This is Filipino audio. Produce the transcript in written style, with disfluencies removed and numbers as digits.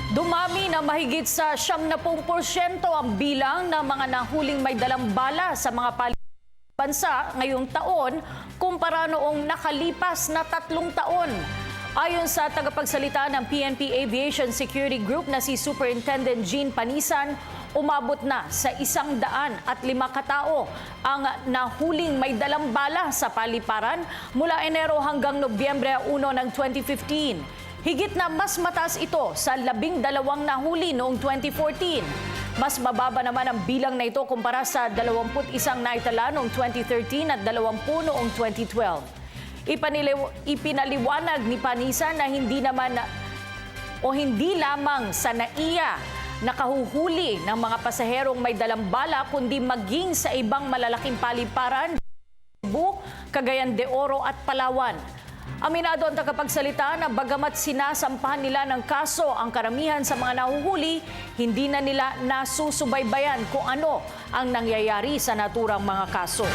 Dumami na mahigit sa 70% ang bilang ng mga nahuling may dalang bala sa mga bansa ngayong taon kumpara noong nakalipas na 3 taon. Ayon sa tagapagsalita ng PNP Aviation Security Group na si Superintendent Jean Panisan, umabot na sa 105 katao ang nahuling may dalang bala sa paliparan mula Enero hanggang Nobyembre 1 ng 2015. Higit na mas mataas ito sa 12 nahuli noong 2014. Mas mababa naman ang bilang na ito kumpara sa 21 naitala noong 2013 at 20 noong 2012. Ipinaliwanag ni Panisan na hindi lamang sa NAIA nakahuhuli ng mga pasaherong may dalang bala kundi maging sa ibang malalaking paliparan, Cagayan de Oro at Palawan. Aminado ang tagapagsalita na bagamat sinasampahan nila ng kaso ang karamihan sa mga nahuhuli, hindi na nila nasusubaybayan kung ano ang nangyayari sa naturang mga kaso.